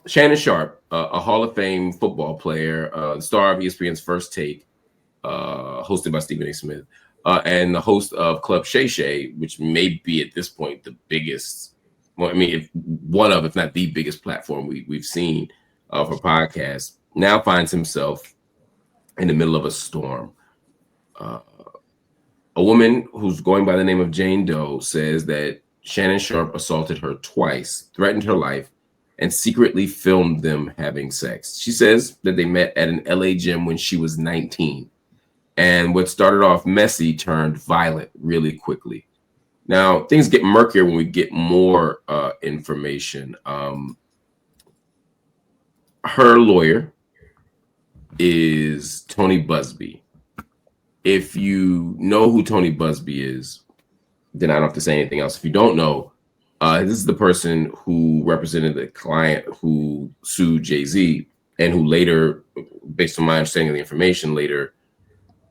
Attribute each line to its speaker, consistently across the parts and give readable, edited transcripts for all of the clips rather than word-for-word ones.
Speaker 1: Shannon Sharpe, a Hall of Fame football player, the star of ESPN's First Take, hosted by Stephen A. Smith, and the host of Club Shay Shay, which may be at this point the biggest, well, I mean, if not the biggest platform we've seen for podcasts, now finds himself in the middle of a storm. A woman who's going by the name of Jane Doe says that Shannon Sharpe assaulted her twice, threatened her life, and secretly filmed them having sex. She says that they met at an LA gym when she was 19. And what started off messy turned violent really quickly. Now, things get murkier when we get more information. Her lawyer is Tony Busby. If you know who Tony Busby is, then I don't have to say anything else. If you don't know, this is the person who represented the client who sued Jay-Z and who later, based on my understanding of the information, later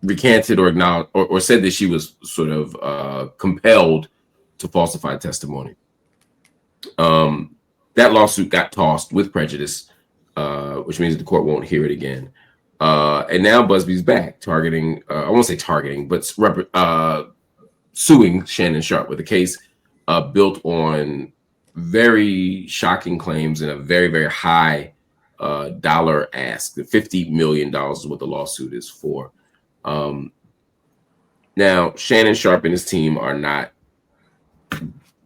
Speaker 1: recanted or acknowledged or said that she was sort of compelled to falsify testimony. That lawsuit got tossed with prejudice, which means the court won't hear it again. And now Busby's back targeting, I won't say targeting, but suing Shannon Sharpe with a case built on very shocking claims and a very, very high dollar ask. $50 million is what the lawsuit is for. Now, Shannon Sharpe and his team are not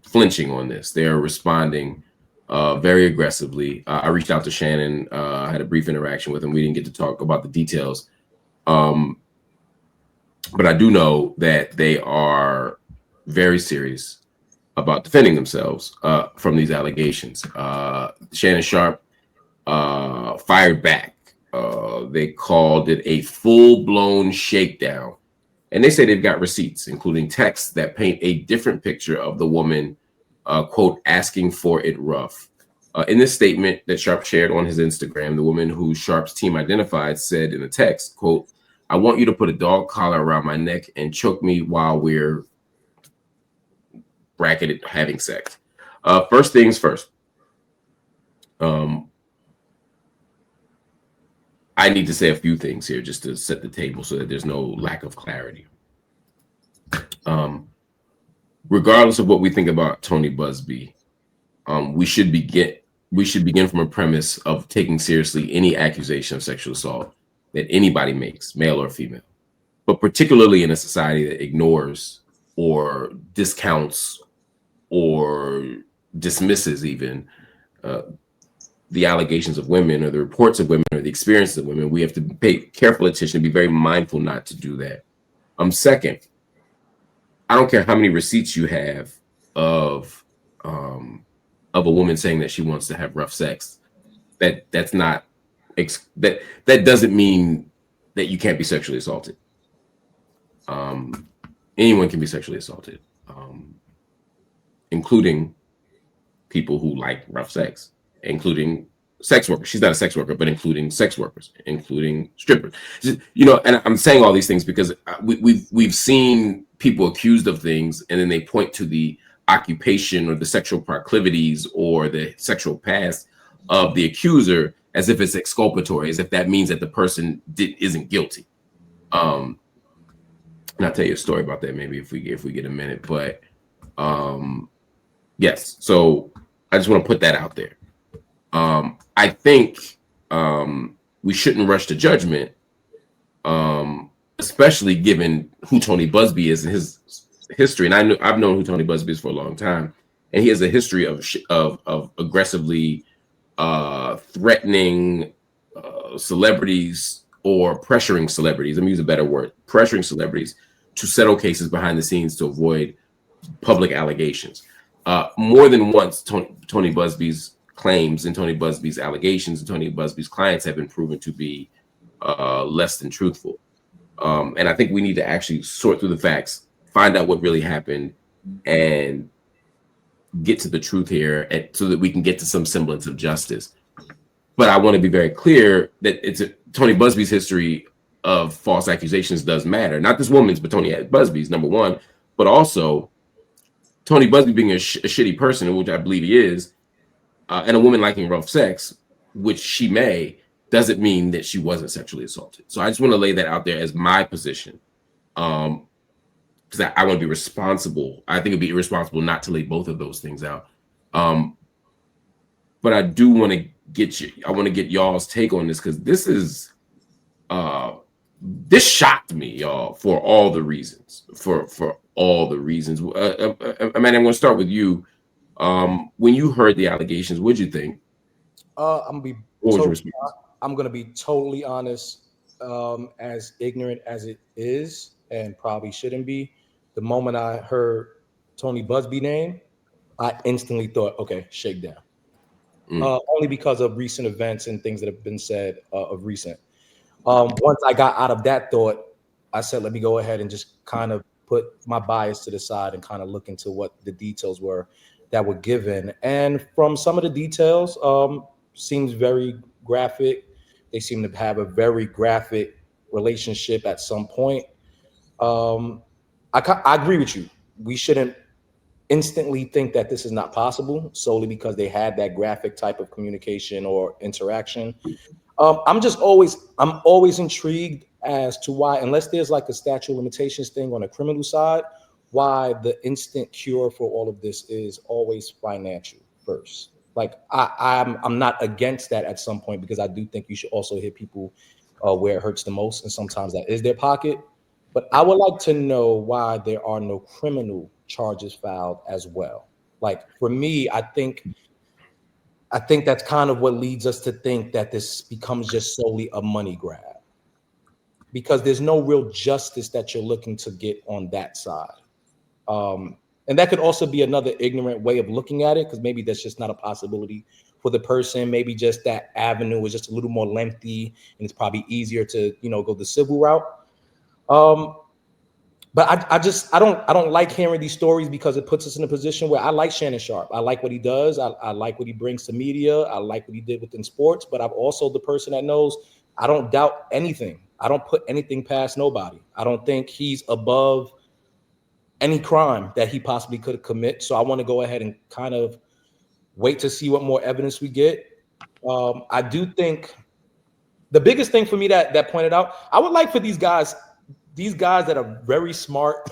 Speaker 1: flinching on this. They're responding very aggressively. I reached out to Shannon. I had a brief interaction with him. We didn't get to talk about the details. But I do know that they are very serious about defending themselves from these allegations. Shannon Sharpe fired back. They called it a full-blown shakedown. And they say they've got receipts, including texts that paint a different picture of the woman, quote, asking for it rough. In this statement that Sharpe shared on his Instagram, the woman who Sharpe's team identified said in the text, quote, "I want you to put a dog collar around my neck and choke me while we're bracketed having sex." First things first. I need to say a few things here just to set the table so that there's no lack of clarity. Regardless of what we think about Tony Busby, we should begin from a premise of taking seriously any accusation of sexual assault that anybody makes, male or female, but particularly in a society that ignores or discounts or dismisses even the allegations of women or the reports of women or the experiences of women. We have to pay careful attention and be very mindful not to do that. Second, I don't care how many receipts you have of a woman saying that she wants to have rough sex. That doesn't mean that you can't be sexually assaulted. Anyone can be sexually assaulted, including people who like rough sex, including sex workers. She's not a sex worker, but including sex workers, including strippers. You know, and I'm saying all these things because we've seen people accused of things, and then they point to the occupation or the sexual proclivities or the sexual past of the accuser as if it's exculpatory, as if that means that the person isn't guilty. And I'll tell you a story about that maybe if we get a minute. But yes, so I just want to put that out there. I think we shouldn't rush to judgment, especially given who Tony Busby is and his history. And I've known who Tony Busby is for a long time, and he has a history of aggressively threatening celebrities or pressuring celebrities. Let me use a better word: pressuring celebrities to settle cases behind the scenes to avoid public allegations. More than once, Tony Busby's claims and Tony Busby's allegations and Tony Busby's clients have been proven to be less than truthful. And I think we need to actually sort through the facts, find out what really happened, and get to the truth here so that we can get to some semblance of justice. But I want to be very clear that Tony Busby's history of false accusations does matter. Not this woman's, but Tony Busby's, number one. But also, Tony Busby being a shitty person, which I believe he is, and a woman liking rough sex, which she may, doesn't mean that she wasn't sexually assaulted. So I just want to lay that out there as my position. Because I want to be responsible. I think it'd be irresponsible not to lay both of those things out. But I do want to get y'all's take on this, because this is this shocked me, y'all, for all the reasons. For all the reasons. Emanny, I'm going to start with you. When you heard the allegations, what'd you think?
Speaker 2: I'm gonna be totally honest. As ignorant as it is, and probably shouldn't be, the moment I heard Tony Busby name, I instantly thought, okay, shakedown. Only because of recent events and things that have been said of recent. Once I got out of that thought, I said, let me go ahead and just kind of put my bias to the side and kind of look into what the details were that were given. And from some of the details, seems very graphic. They seem to have a very graphic relationship at some point. I agree with you. We shouldn't instantly think that this is not possible solely because they had that graphic type of communication or interaction. I'm always intrigued as to why, unless there's like a statute of limitations thing on the criminal side, why the instant cure for all of this is always financial first. Like I'm not against that at some point, because I do think you should also hit people where it hurts the most, and sometimes that is their pocket. But I would like to know why there are no criminal charges filed as well. Like, for me, I think that's kind of what leads us to think that this becomes just solely a money grab, because there's no real justice that you're looking to get on that side. And that could also be another ignorant way of looking at it, because maybe that's just not a possibility for the person. Maybe just that avenue is just a little more lengthy, and it's probably easier to, go the civil route. But I don't like hearing these stories, because it puts us in a position where I like Shannon Sharpe. I like what he does. I like what he brings to media. I like what he did within sports. But I'm also the person that knows I don't doubt anything. I don't put anything past nobody. I don't think he's above any crime that he possibly could commit. So I want to go ahead and kind of wait to see what more evidence we get. I do think the biggest thing for me that pointed out, I would like for these guys that are very smart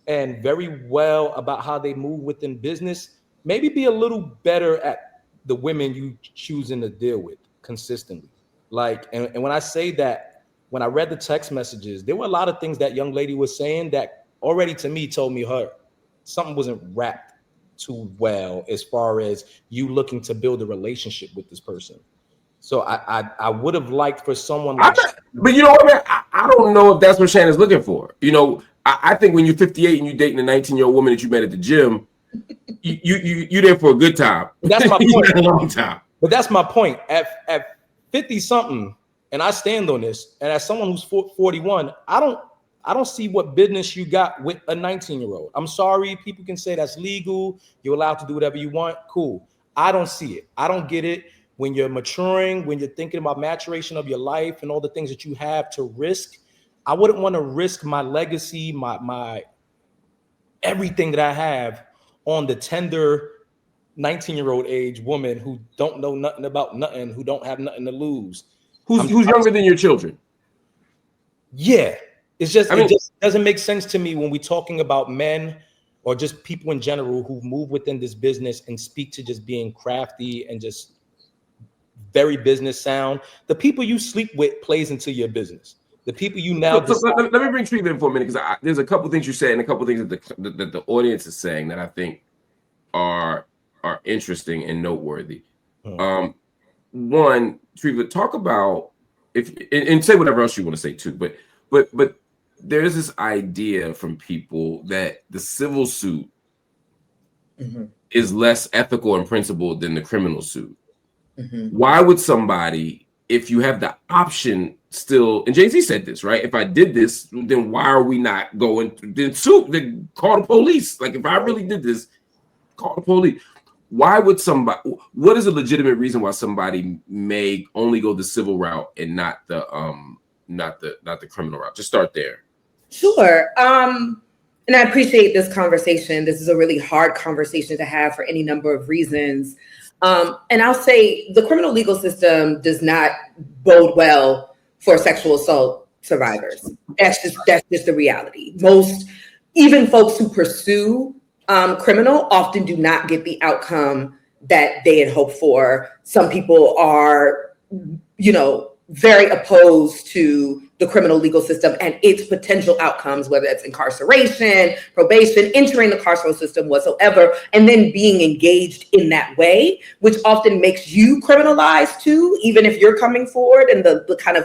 Speaker 2: and very well about how they move within business, maybe be a little better at the women you choosing to deal with consistently. Like, and when I say that, when I read the text messages, there were a lot of things that young lady was saying that already to me told me something wasn't wrapped too well as far as you looking to build a relationship with this person. So I would have liked for someone like,
Speaker 1: but you know what, man? I don't know if that's what Shannon's looking for. I think when you're 58 and you're dating a 19-year-old woman that you met at the gym, you're there for a good time.
Speaker 2: That's my point.
Speaker 1: A long time.
Speaker 2: But that's my point. At 50 something, and I stand on this, and as someone who's 41, I don't see what business you got with a 19-year-old. I'm sorry, people can say that's legal. You're allowed to do whatever you want. Cool. I don't see it. I don't get it. When you're maturing, when you're thinking about maturation of your life and all the things that you have to risk, I wouldn't want to risk my legacy, my everything that I have on the tender 19-year-old age woman who don't know nothing about nothing, who don't have nothing to lose.
Speaker 1: Who's younger than your children?
Speaker 2: Yeah. It just doesn't make sense to me when we're talking about men or just people in general who move within this business and speak to just being crafty and just very business sound. The people you sleep with plays into your business. The people you now
Speaker 1: let me bring Treva in for a minute, because there's a couple things you said and a couple things that the audience is saying that I think are interesting and noteworthy. One, Treva, talk about and say whatever else you want to say too, but there's this idea from people that the civil suit is less ethical and principled than the criminal suit. Why would somebody, if you have the option still, and Jay-Z said this, right? If I did this, then why are we not going then call the police? Like, if I really did this, call the police. Why would what is a legitimate reason why somebody may only go the civil route and not the criminal route? Just start there.
Speaker 3: Sure. And I appreciate this conversation. This is a really hard conversation to have for any number of reasons. And I'll say the criminal legal system does not bode well for sexual assault survivors. That's just the reality. Most, even folks who pursue criminal, often do not get the outcome that they had hoped for. Some people are, very opposed to the criminal legal system and its potential outcomes, whether it's incarceration, probation, entering the carceral system whatsoever, and then being engaged in that way, which often makes you criminalized too, even if you're coming forward, and the kind of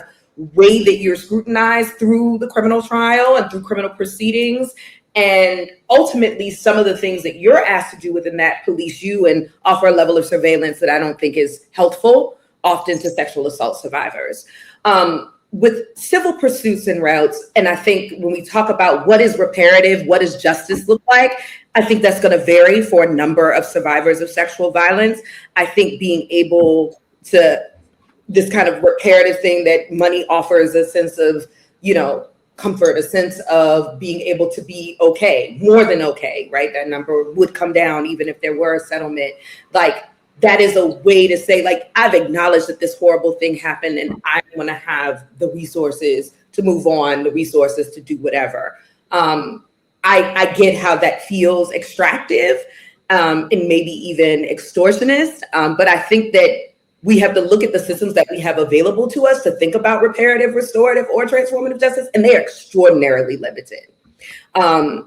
Speaker 3: way that you're scrutinized through the criminal trial and through criminal proceedings. And ultimately, some of the things that you're asked to do within that police you and offer a level of surveillance that I don't think is helpful, often to sexual assault survivors. With civil pursuits and routes, and I think when we talk about what is reparative, what does justice look like, I think that's going to vary for a number of survivors of sexual violence. I think being able to, this kind of reparative thing that money offers a sense of, comfort, a sense of being able to be okay, more than okay, right? That number would come down even if there were a settlement. Like, that is a way to say, like, I've acknowledged that this horrible thing happened and I want to have the resources to move on, the resources to do whatever. I get how that feels extractive and maybe even extortionist, but I think that we have to look at the systems that we have available to us to think about reparative, restorative, or transformative justice, and they are extraordinarily limited. And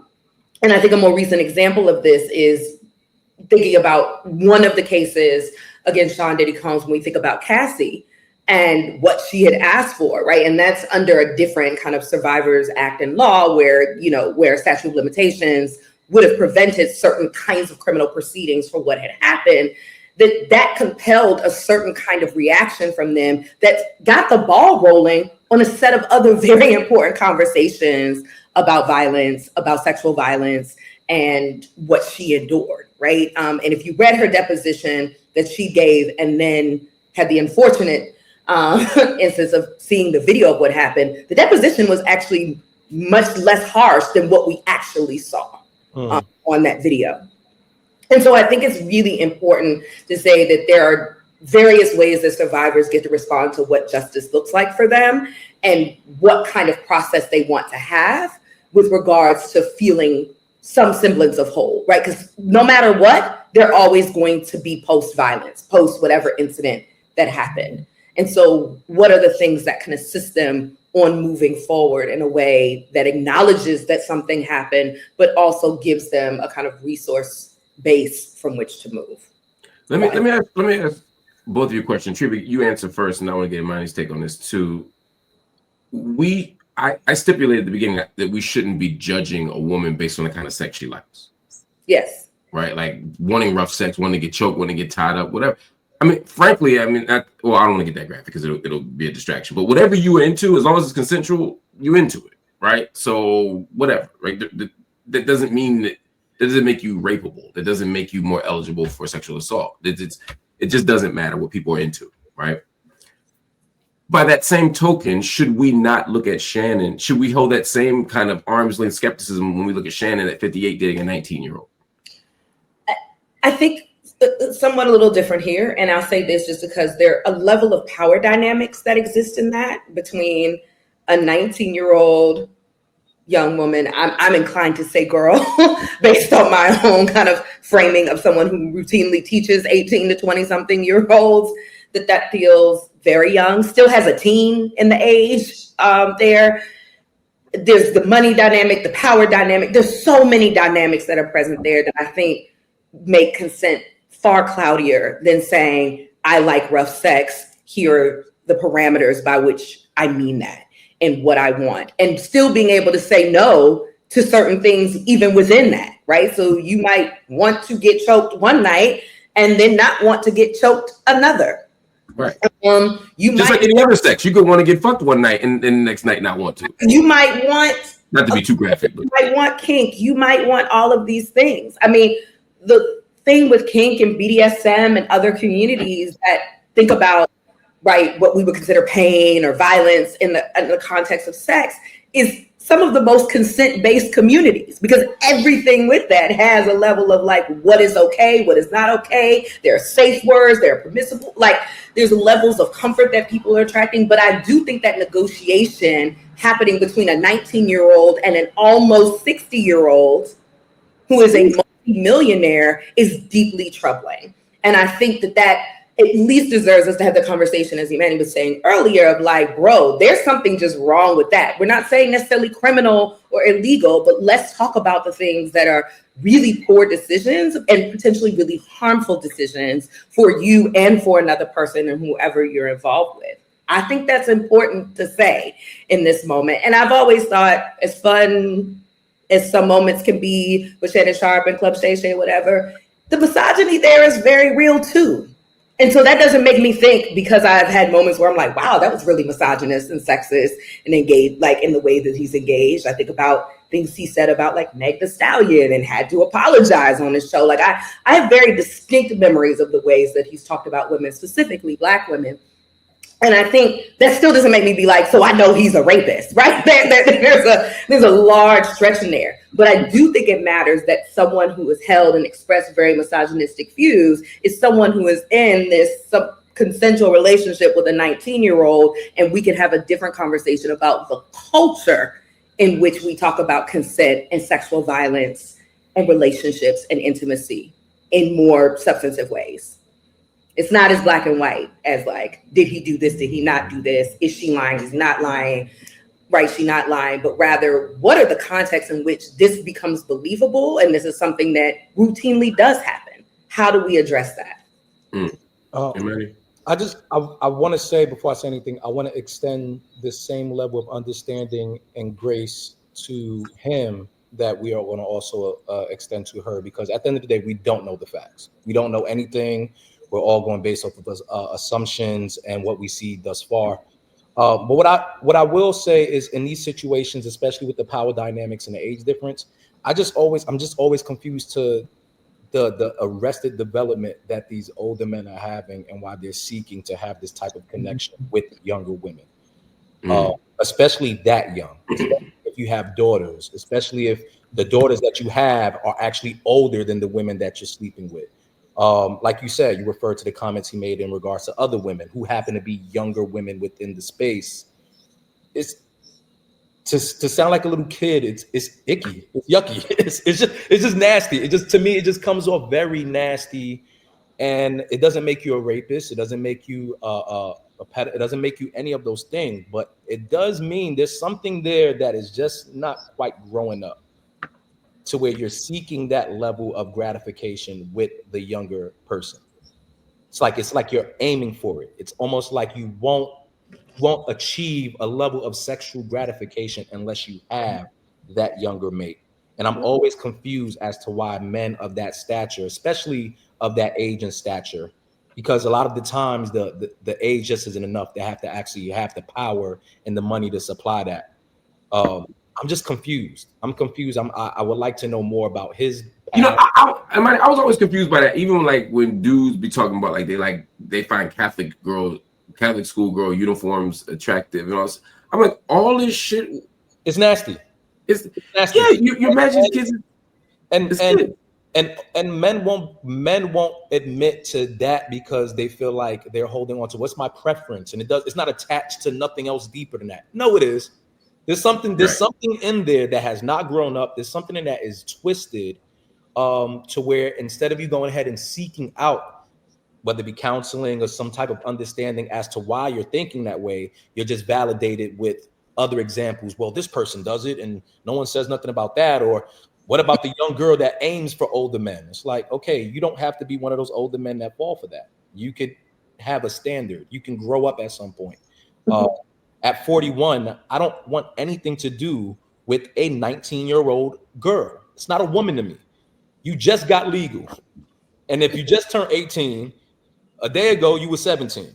Speaker 3: I think a more recent example of this is thinking about one of the cases against Sean Diddy Combs when we think about Cassie and what she had asked for, right? And that's under a different kind of Survivors Act and law where, where statute of limitations would have prevented certain kinds of criminal proceedings for what had happened, that compelled a certain kind of reaction from them that got the ball rolling on a set of other very important conversations about violence, about sexual violence, and what she endured, right? And if you read her deposition that she gave and then had the unfortunate instance of seeing the video of what happened, the deposition was actually much less harsh than what we actually saw on that video. And so I think it's really important to say that there are various ways that survivors get to respond to what justice looks like for them and what kind of process they want to have with regards to feeling some semblance of whole, right? Because no matter what, they're always going to be post-violence, post whatever incident that happened. And so what are the things that can assist them on moving forward in a way that acknowledges that something happened, but also gives them a kind of resource base from which to move?
Speaker 1: Let me ask both of your questions. Treva, you answer first, and I want to get Emanny's take on this too. I stipulated at the beginning that we shouldn't be judging a woman based on the kind of sex she likes.
Speaker 3: Yes.
Speaker 1: Right? Like wanting rough sex, wanting to get choked, wanting to get tied up, whatever. I mean, frankly, I don't want to get that graphic because it'll be a distraction. But whatever you're into, as long as it's consensual, you're into it, right? So whatever, right? That doesn't mean that doesn't make you rapeable. That doesn't make you more eligible for sexual assault. It just doesn't matter what people are into, right? By that same token, should we not look at Shannon? Should we hold that same kind of arm's length skepticism when we look at Shannon at 58 dating a 19-year-old?
Speaker 3: I think somewhat a little different here. And I'll say this just because there are a level of power dynamics that exist in that between a 19-year-old young woman, I'm inclined to say girl, based on my own kind of framing of someone who routinely teaches 18 to 20-something year olds, that feels very young, still has a teen in the age there. There's the money dynamic, the power dynamic. There's so many dynamics that are present there that I think make consent far cloudier than saying, I like rough sex. Here are the parameters by which I mean that and what I want. And still being able to say no to certain things even within that, right? So you might want to get choked one night and then not want to get choked another.
Speaker 1: Right.
Speaker 3: You
Speaker 1: just
Speaker 3: might,
Speaker 1: like any other sex, you could want to get fucked one night and then the next night not want to.
Speaker 3: You might want,
Speaker 1: not to be too graphic, but
Speaker 3: you might want kink. You might want all of these things. I mean, the thing with kink and BDSM and other communities that think about, right, what we would consider pain or violence in the context of sex is some of the most consent-based communities, because everything with that has a level of like what is okay, what is not okay. There are safe words, there are permissible, like there's levels of comfort that people are attracting. But I do think that negotiation happening between a 19-year-old and an almost 60-year-old who is a multi-millionaire is deeply troubling. And I think that at least deserves us to have the conversation, as Emanny was saying earlier, of like, bro, there's something just wrong with that. We're not saying necessarily criminal or illegal, but let's talk about the things that are really poor decisions and potentially really harmful decisions for you and for another person and whoever you're involved with. I think that's important to say in this moment. And I've always thought, as fun as some moments can be with Shannon Sharpe and Club Shay Shay, whatever, the misogyny there is very real too. And so that doesn't make me think, because I've had moments where I'm like, wow, that was really misogynist and sexist and engaged, like in the way that he's engaged. I think about things he said about like Meg Thee Stallion and had to apologize on his show. Like I have very distinct memories of the ways that he's talked about women, specifically Black women. And I think that still doesn't make me be like, so I know he's a rapist, right? There's a large stretch in there. But I do think it matters that someone who has held and expressed very misogynistic views is someone who is in this consensual relationship with a 19-year-old, and we can have a different conversation about the culture in which we talk about consent and sexual violence and relationships and intimacy in more substantive ways. It's not as black and white as like, did he do this? Did he not do this? Is she lying? Is he not lying? Right, she not lying, but rather, what are the contexts in which this becomes believable? And this is something that routinely does happen. How do we address that?
Speaker 2: I want to say, before I say anything, I want to extend the same level of understanding and grace to him that we are going to also extend to her, because at the end of the day, we don't know the facts. We don't know anything. We're all going based off of assumptions and what we see thus far. But what I will say is, in these situations, especially with the power dynamics and the age difference, I'm just always confused to the arrested development that these older men are having and why they're seeking to have this type of connection with younger women, especially that young. Especially if you have daughters, especially if the daughters that you have are actually older than the women that you're sleeping with. Like you said, you referred to the comments he made in regards to other women who happen to be younger women within the space. It's to sound like a little kid. It's icky. It's yucky. It's just nasty. To me, it just comes off very nasty, and it doesn't make you a rapist. It doesn't make you a pet. It doesn't make you any of those things. But it does mean there's something there that is just not quite growing up to where you're seeking that level of gratification with the younger person. It's like you're aiming for it. It's almost like you won't achieve a level of sexual gratification unless you have that younger mate. And I'm always confused as to why men of that stature, especially of that age and stature, because a lot of the times the age just isn't enough. They have to actually have the power and the money to supply that. I'm just confused. I'm confused. I would like to know more about his path.
Speaker 1: You know, I was always confused by that. Even like when dudes be talking about they find Catholic school girl uniforms attractive, and I'm like, all this shit
Speaker 2: is nasty.
Speaker 1: It's nasty. Yeah, you imagine kids,
Speaker 2: and men won't admit to that because they feel like they're holding on to what's my preference, and it's not attached to nothing else deeper than that. No, it is. There's something in there that has not grown up. There's something in that is twisted to where instead of you going ahead and seeking out, whether it be counseling or some type of understanding as to why you're thinking that way, you're just validated with other examples. Well, this person does it and no one says nothing about that. Or what about the young girl that aims for older men? It's like, okay, you don't have to be one of those older men that fall for that. You could have a standard. You can grow up at some point. At 41, I don't want anything to do with a 19-year-old girl. It's not a woman to me. You just got legal. And if you just turned 18, a day ago, you were 17.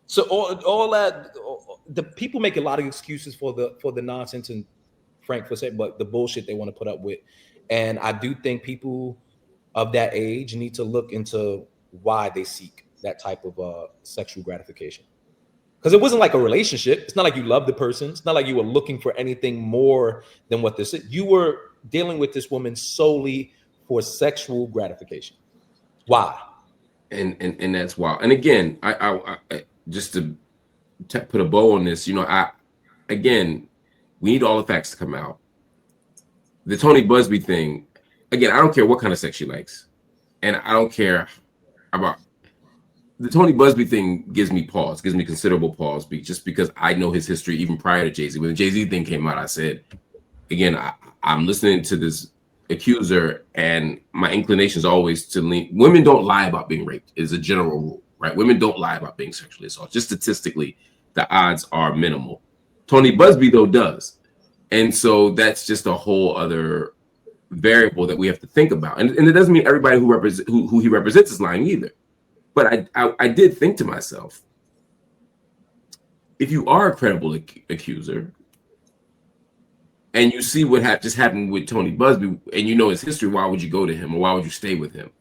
Speaker 2: So all that, the people make a lot of excuses for the nonsense and Frank for saying, but the bullshit they want to put up with. And I do think people of that age need to look into why they seek that type of sexual gratification. Because it wasn't like a relationship. It's not like you loved the person. It's not like you were looking for anything more than what this is. You were dealing with this woman solely for sexual gratification. Why?
Speaker 1: And that's wild. And again, I just to put a bow on this, again, we need all the facts to come out. The Tony Busby thing, again, I don't care what kind of sex she likes, and I don't care about the Tony Busby thing. Gives me considerable pause, just because I know his history even prior to Jay-Z. When the Jay-Z thing came out, I said, again, I'm listening to this accuser, and my inclination is always to lean. Women don't lie about being raped, is a general rule, right? Women don't lie about being sexually assaulted. Just statistically, the odds are minimal. Tony Busby, though, does. And so that's just a whole other variable that we have to think about. And it doesn't mean everybody who he represents is lying either. But I did think to myself, if you are a credible accuser, and you see what just happened with Tony Busby, and you know his history, why would you go to him, or why would you stay with him?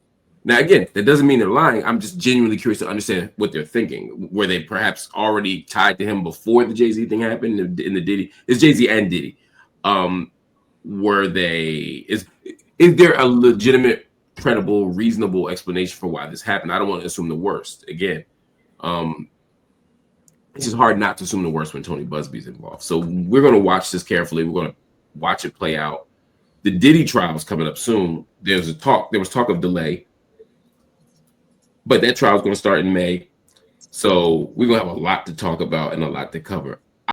Speaker 1: Now, again, that doesn't mean they're lying. I'm just genuinely curious to understand what they're thinking. Were they perhaps already tied to him before the Jay-Z thing happened in the Diddy? It's Jay-Z and Diddy. Were they? Is there a legitimate, credible, reasonable explanation for why this happened? I don't want to assume the worst. Again, it's just hard not to assume the worst when Tony Busby's involved. So we're going to watch this carefully. We're going to watch it play out. The Diddy trial is coming up soon. There was talk of delay, but that trial is going to start in May. So we're going to have a lot to talk about and a lot to cover.